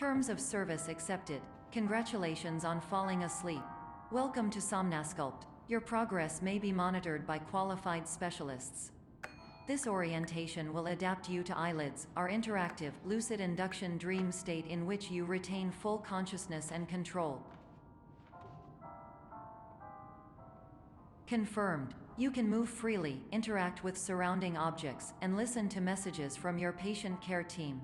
Terms of service accepted. Congratulations on falling asleep. Welcome to Somnasculpt. Your progress may be monitored by qualified specialists. This orientation will adapt you to eyelids, our interactive, lucid induction dream state in which you retain full consciousness and control. Confirmed. You can move freely, interact with surrounding objects, and listen to messages from your patient care team.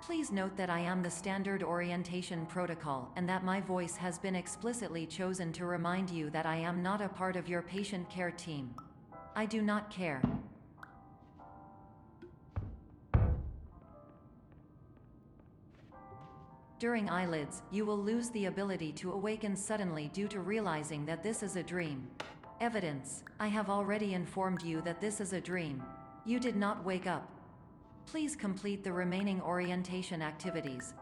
Please note that I am the standard orientation protocol and that my voice has been explicitly chosen to remind you that I am not a part of your patient care team. I do not care. During eyelids, you will lose the ability to awaken suddenly due to realizing that this is a dream. Evidence. I have already informed you that this is a dream. You did not wake up. Please complete the remaining orientation activities.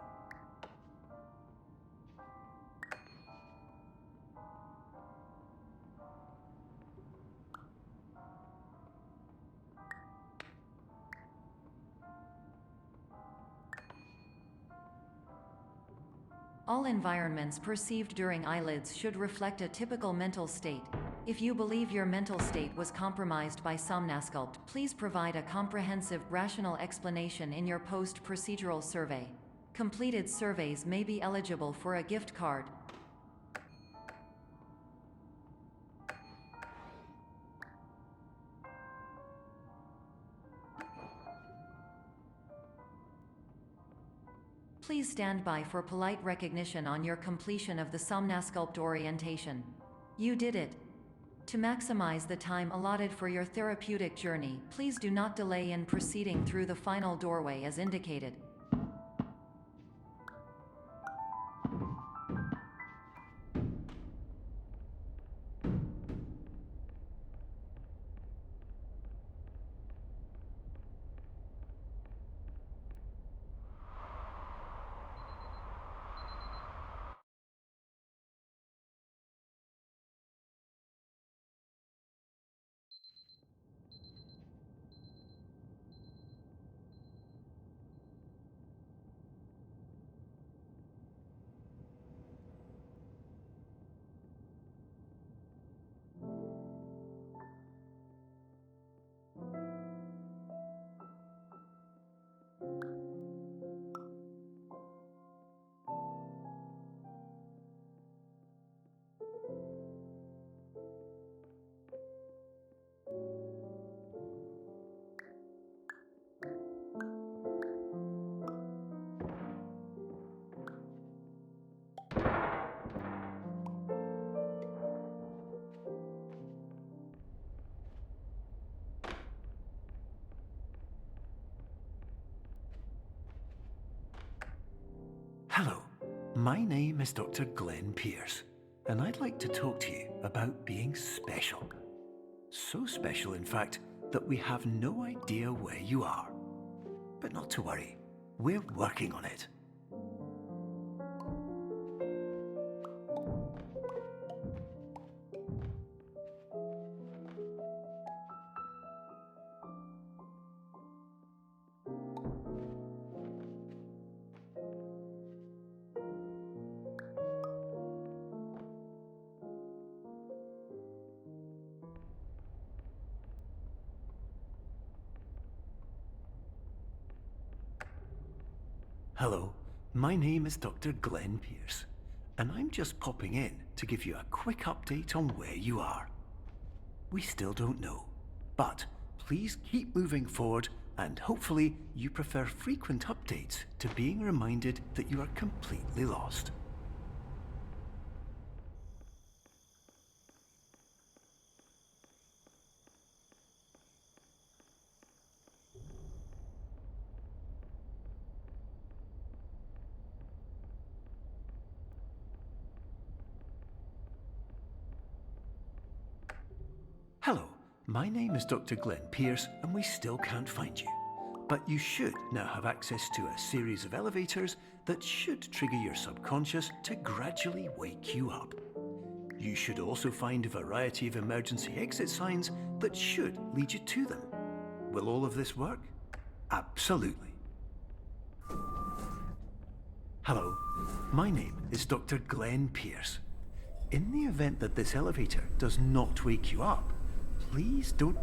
All environments perceived during eyelids should reflect a typical mental state. If you believe your mental state was compromised by Somnasculpt, please provide a comprehensive, rational explanation in your post-procedural survey. Completed surveys may be eligible for a gift card. Please stand by for polite recognition on your completion of the Somnasculpt orientation. You did it. To maximize the time allotted for your therapeutic journey, please do not delay in proceeding through the final doorway as indicated. Hello, my name is Dr. Glenn Pierce, and I'd like to talk to you about being special. So special, in fact, that we have no idea where you are. But not to worry, we're working on it. Hello, my name is Dr. Glenn Pierce, and I'm just popping in to give you a quick update on where you are. We still don't know, but please keep moving forward, and hopefully you prefer frequent updates to being reminded that you are completely lost. Hello, my name is Dr. Glenn Pierce, and we still can't find you. But you should now have access to a series of elevators that should trigger your subconscious to gradually wake you up. You should also find a variety of emergency exit signs that should lead you to them. Will all of this work? Absolutely. Hello, my name is Dr. Glenn Pierce. In the event that this elevator does not wake you up, please don't...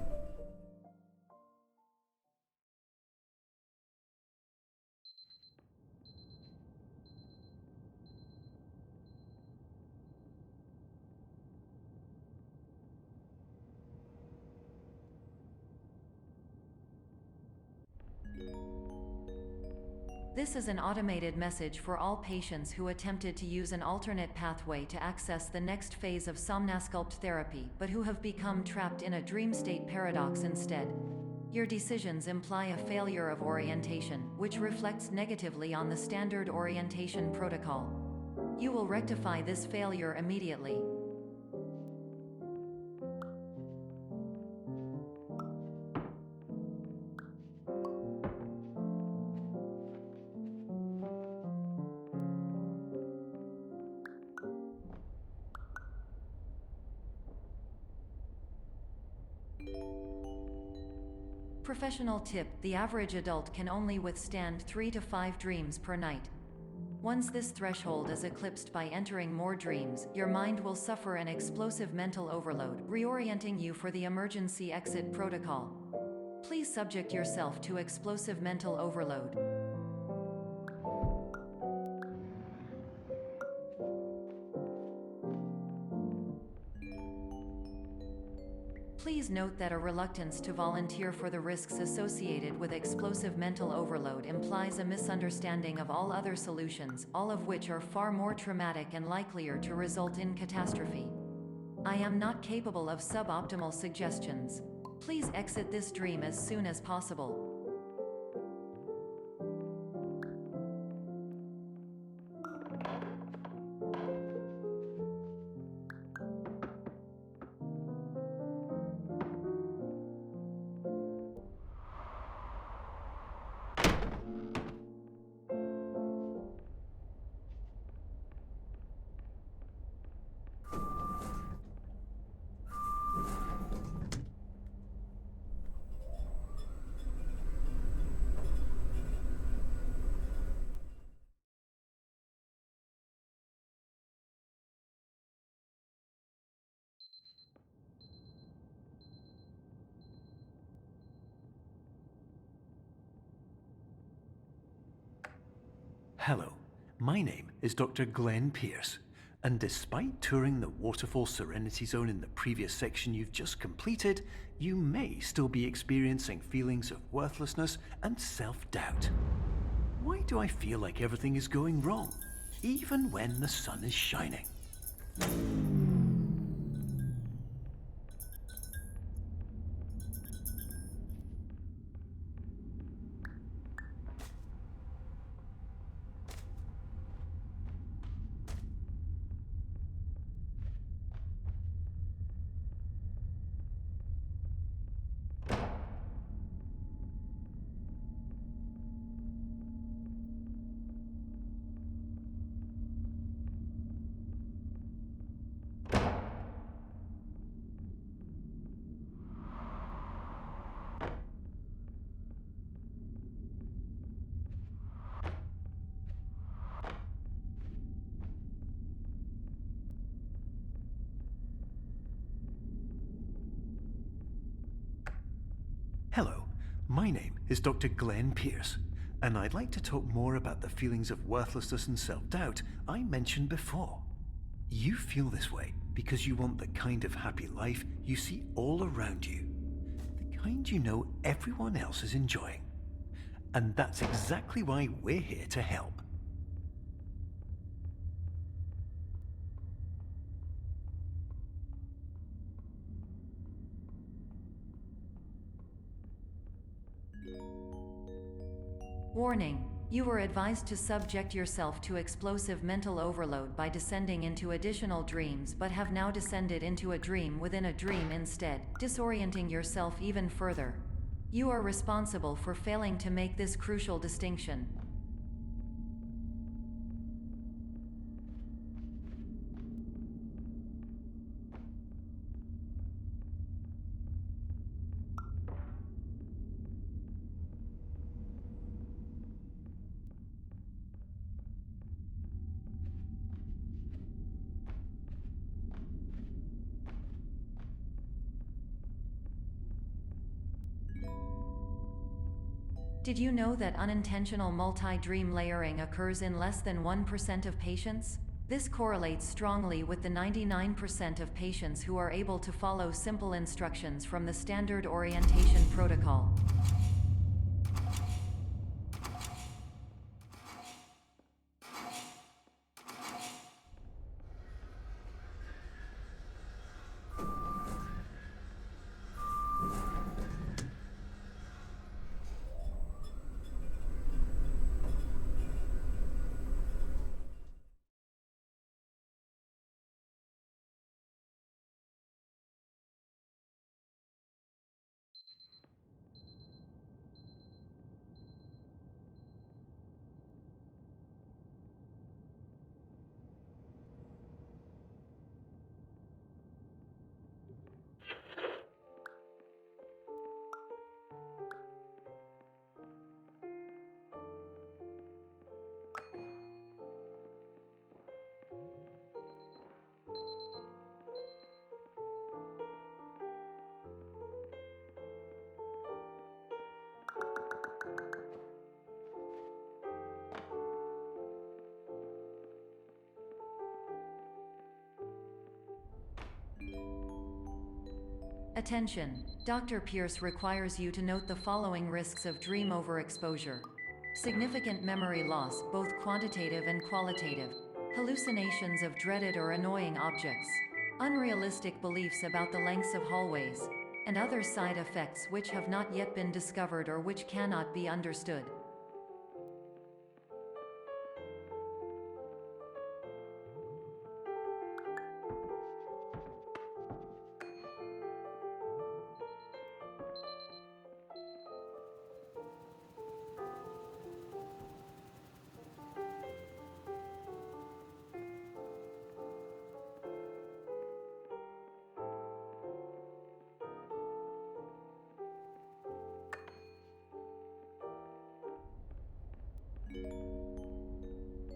This is an automated message for all patients who attempted to use an alternate pathway to access the next phase of Somnasculpt therapy but who have become trapped in a dream state paradox instead. Your decisions imply a failure of orientation, which reflects negatively on the standard orientation protocol. You will rectify this failure immediately. Professional tip: the average adult can only withstand 3 to 5 dreams per night. Once this threshold is eclipsed by entering more dreams, your mind will suffer an explosive mental overload, reorienting you for the emergency exit protocol. Please subject yourself to explosive mental overload. Please note that a reluctance to volunteer for the risks associated with explosive mental overload implies a misunderstanding of all other solutions, all of which are far more traumatic and likelier to result in catastrophe. I am not capable of suboptimal suggestions. Please exit this dream as soon as possible. Hello, my name is Dr. Glenn Pierce, and despite touring the Waterfall Serenity Zone in the previous section you've just completed, you may still be experiencing feelings of worthlessness and self-doubt. Why do I feel like everything is going wrong, even when the sun is shining? Hello, my name is Dr. Glenn Pierce, and I'd like to talk more about the feelings of worthlessness and self-doubt I mentioned before. You feel this way because you want the kind of happy life you see all around you, the kind you know everyone else is enjoying. And that's exactly why we're here to help. Warning: you were advised to subject yourself to explosive mental overload by descending into additional dreams, but have now descended into a dream within a dream instead, disorienting yourself even further. You are responsible for failing to make this crucial distinction. Did you know that unintentional multi-dream layering occurs in less than 1% of patients? This correlates strongly with the 99% of patients who are able to follow simple instructions from the standard orientation protocol. Attention! Dr. Pierce requires you to note the following risks of dream overexposure. Significant memory loss, both quantitative and qualitative. Hallucinations of dreaded or annoying objects. Unrealistic beliefs about the lengths of hallways. And other side effects which have not yet been discovered or which cannot be understood.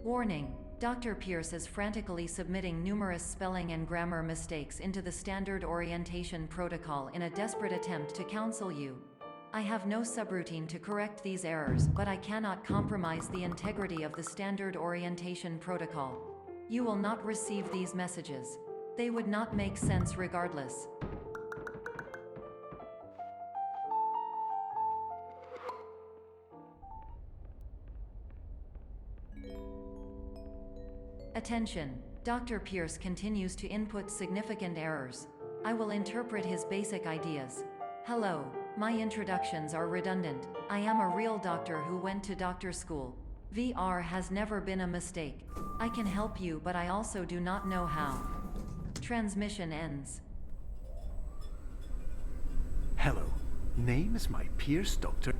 Warning! Dr. Pierce is frantically submitting numerous spelling and grammar mistakes into the standard orientation protocol in a desperate attempt to counsel you. I have no subroutine to correct these errors, but I cannot compromise the integrity of the standard orientation protocol. You will not receive these messages. They would not make sense regardless. Attention! Dr. Pierce continues to input significant errors. I will interpret his basic ideas. Hello, my introductions are redundant. I am a real doctor who went to doctor school. VR has never been a mistake. I can help you, but I also do not know how. Transmission ends. Hello, name is my Pierce Doctor.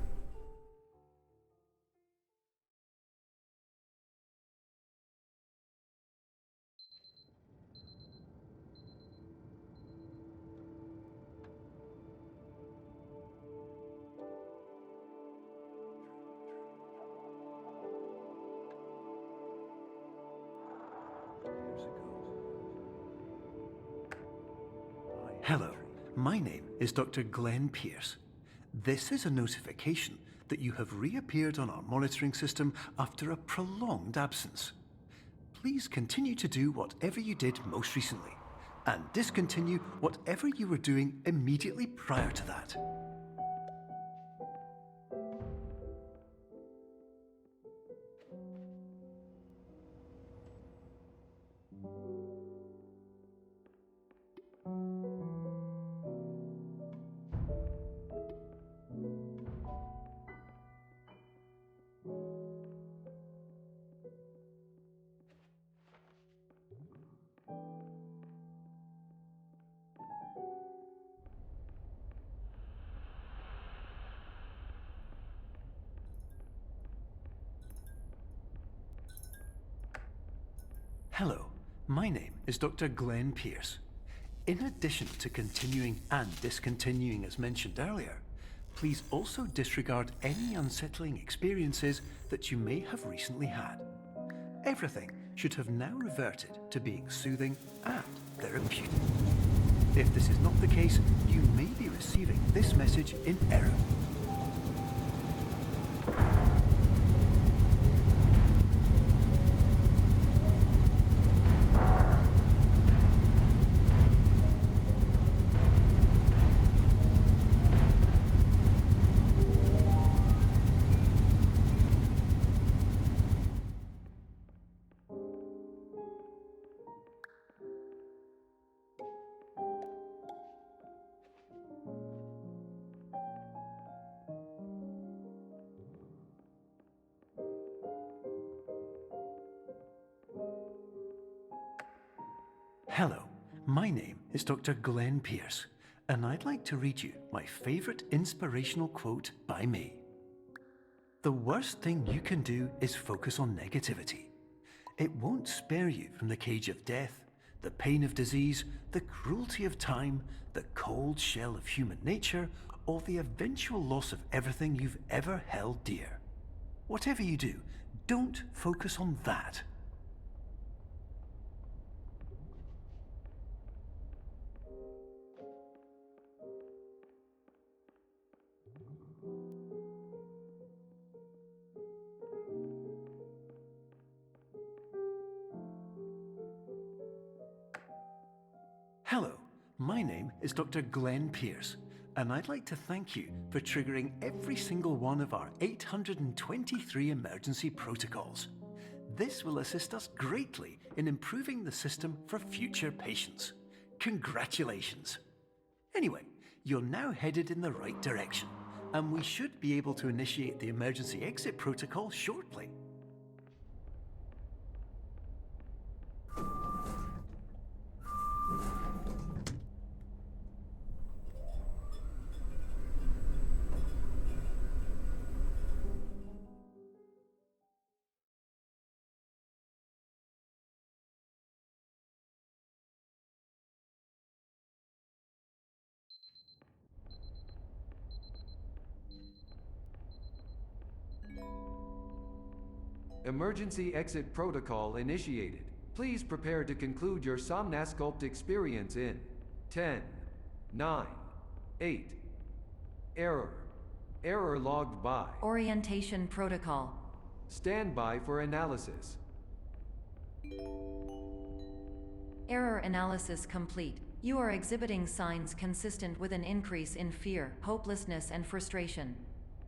Hello, my name is Dr. Glenn Pierce. This is a notification that you have reappeared on our monitoring system after a prolonged absence. Please continue to do whatever you did most recently, and discontinue whatever you were doing immediately prior to that. Hello, my name is Dr. Glenn Pierce. In addition to continuing and discontinuing as mentioned earlier, please also disregard any unsettling experiences that you may have recently had. Everything should have now reverted to being soothing and therapeutic. If this is not the case, you may be receiving this message in error. Hello, my name is Dr. Glenn Pierce, and I'd like to read you my favorite inspirational quote by me. The worst thing you can do is focus on negativity. It won't spare you from the cage of death, the pain of disease, the cruelty of time, the cold shell of human nature, or the eventual loss of everything you've ever held dear. Whatever you do, don't focus on that. Hello, my name is Dr. Glenn Pierce, and I'd like to thank you for triggering every single one of our 823 emergency protocols. This will assist us greatly in improving the system for future patients. Congratulations! Anyway, you're now headed in the right direction, and we should be able to initiate the emergency exit protocol shortly. Emergency exit protocol initiated. Please prepare to conclude your Somnasculpt experience in 10, 9, 8. Error. Error logged by. Orientation protocol. Stand by for analysis. Error analysis complete. You are exhibiting signs consistent with an increase in fear, hopelessness, and frustration.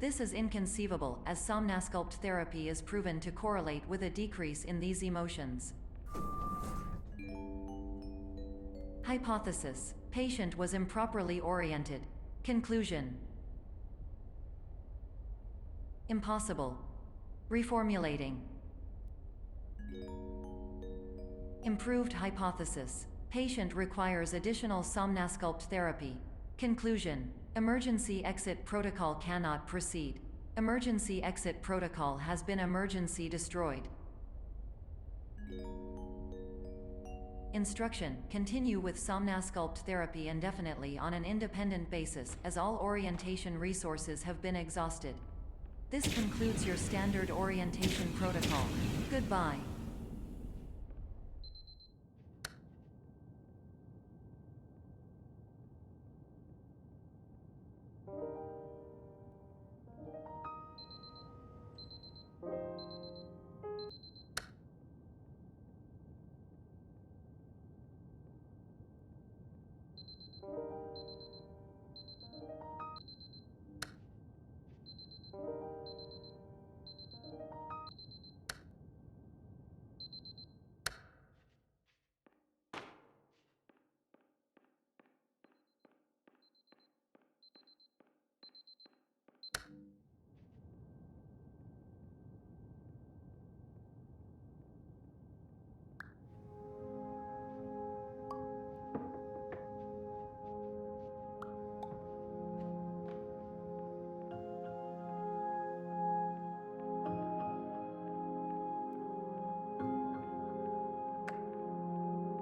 This is inconceivable, as Somnasculpt therapy is proven to correlate with a decrease in these emotions. Hypothesis: patient was improperly oriented. Conclusion: impossible. Reformulating. Improved hypothesis: patient requires additional Somnasculpt therapy. Conclusion: emergency exit protocol cannot proceed. Emergency exit protocol has been emergency destroyed. Instruction: continue with Somnasculpt therapy indefinitely on an independent basis, as all orientation resources have been exhausted. This concludes your standard orientation protocol. Goodbye.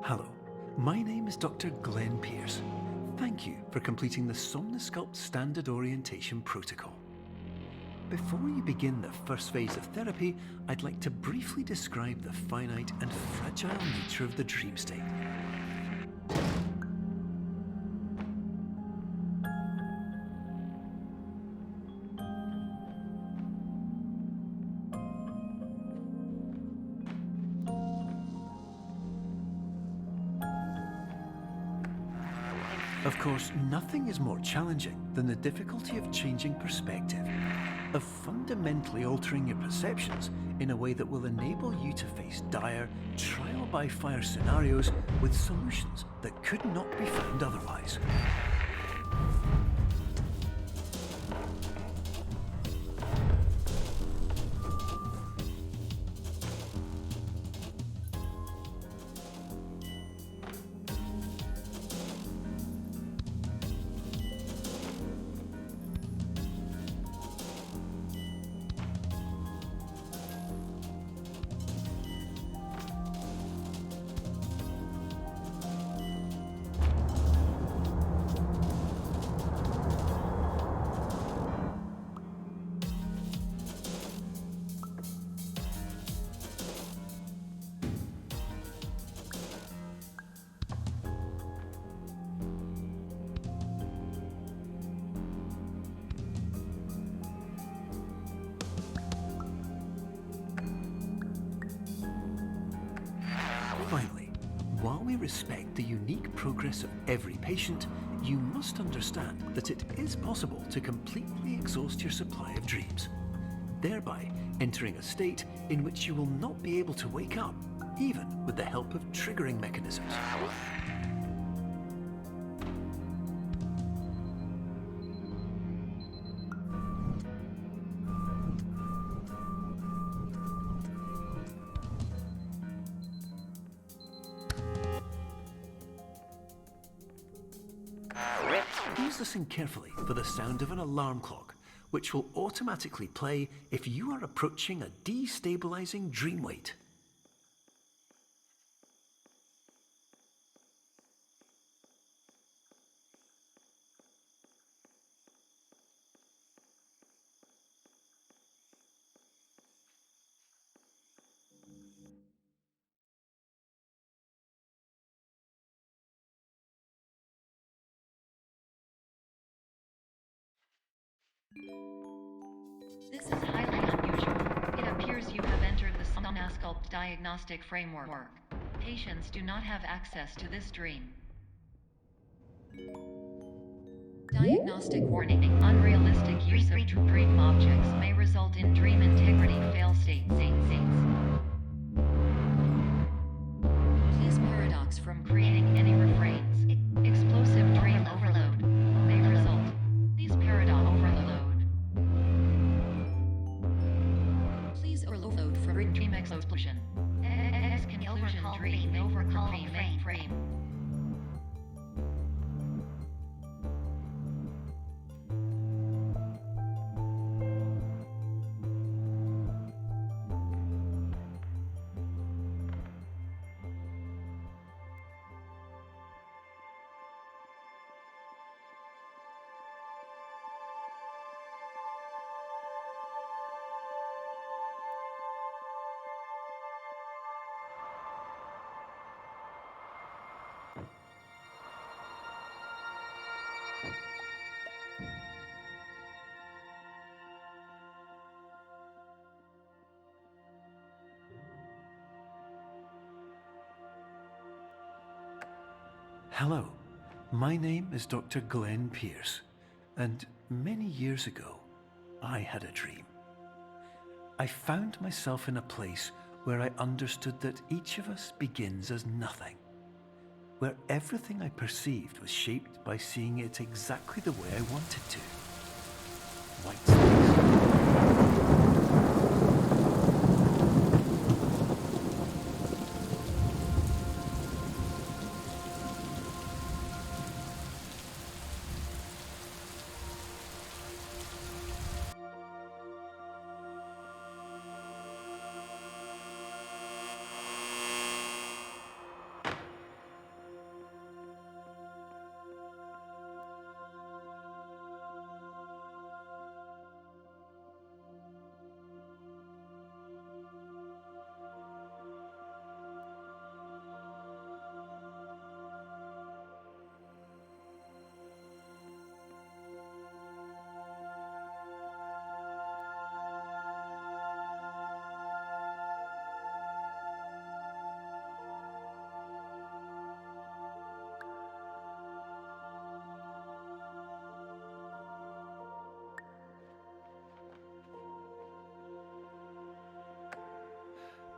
Hello, my name is Dr. Glenn Pierce. Thank you for completing the Somnasculpt Standard Orientation Protocol. Before you begin the first phase of therapy, I'd like to briefly describe the finite and fragile nature of the dream state. Of course, nothing is more challenging than the difficulty of changing perspective, of fundamentally altering your perceptions in a way that will enable you to face dire, trial-by-fire scenarios with solutions that could not be found otherwise. respect the unique progress of every patient, you must understand that it is possible to completely exhaust your supply of dreams, thereby entering a state in which you will not be able to wake up, even with the help of triggering mechanisms. Please listen carefully for the sound of an alarm clock, which will automatically play if you are approaching a destabilizing dream weight. This is highly unusual. It appears you have entered the Somnasculpt diagnostic framework. Patients do not have access to this dream. Diagnostic warning. Unrealistic use of dream objects may result in dream integrity fail-states. Please paradox from creating any refrains. Explosive dream overload may result. Please paradox overload. Please overload for dream explosion. Exclusion dream overcall frame. Hello, my name is Dr. Glenn Pierce, and many years ago, I had a dream. I found myself in a place where I understood that each of us begins as nothing, where everything I perceived was shaped by seeing it exactly the way I wanted to. White space.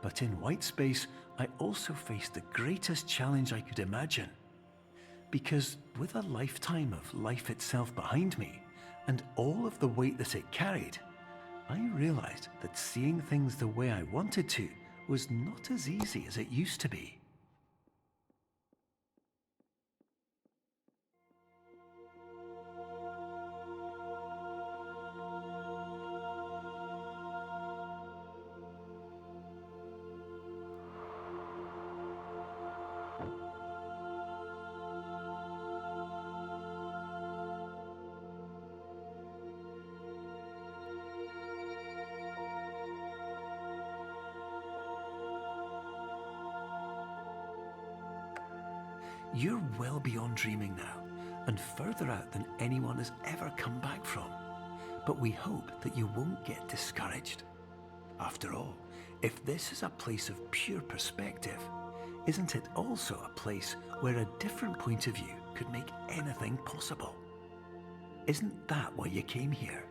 But in white space, I also faced the greatest challenge I could imagine. Because with a lifetime of life itself behind me, and all of the weight that it carried, I realized that seeing things the way I wanted to was not as easy as it used to be. You're well beyond dreaming now, and further out than anyone has ever come back from. But we hope that you won't get discouraged. After all, if this is a place of pure perspective, isn't it also a place where a different point of view could make anything possible? Isn't that why you came here?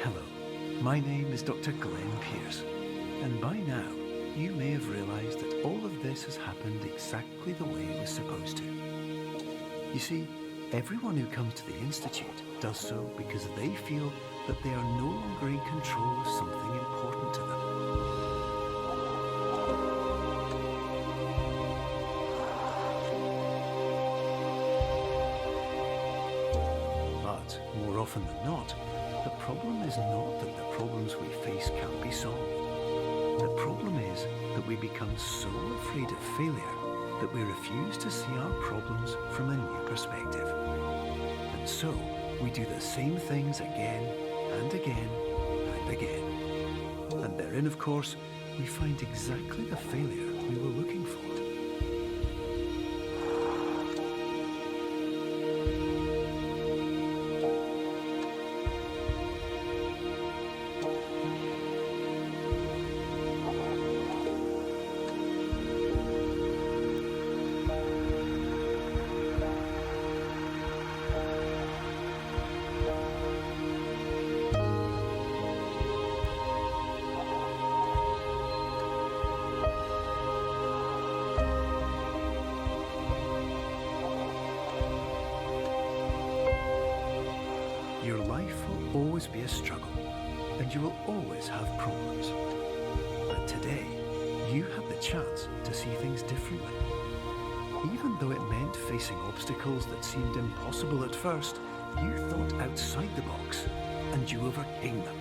Hello, my name is Dr. Glenn Pierce, and by now you may have realized that all of this has happened exactly the way it was supposed to. You see, everyone who comes to the Institute does so because they feel that they are no longer in control of something important to them. But more often than not, the problem is not that the problems we face can't be solved. The problem is that we become so afraid of failure that we refuse to see our problems from a new perspective. And so, we do the same things again and again and again. And therein, of course, we find exactly the failure we were looking for. Your life will always be a struggle, and you will always have problems. But today, you have the chance to see things differently. Even though it meant facing obstacles that seemed impossible at first, you thought outside the box, and you overcame them.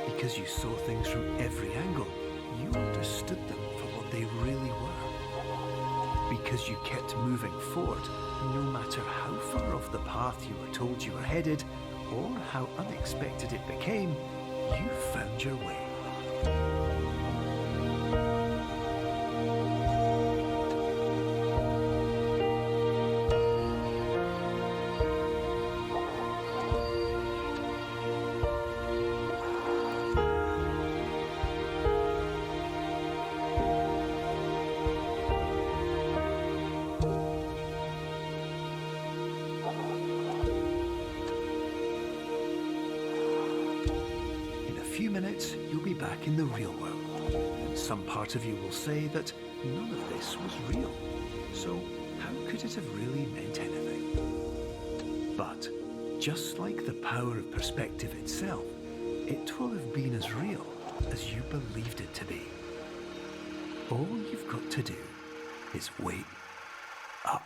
Because you saw things from every angle, you understood them for what they really were. Because you kept moving forward, no matter how far off the path you were told you were headed, or how unexpected it became, you found your way. In a few minutes, you'll be back in the real world, and some part of you will say that none of this was real. So how could it have really meant anything? But, just like the power of perspective itself, it will have been as real as you believed it to be. All you've got to do is wait up.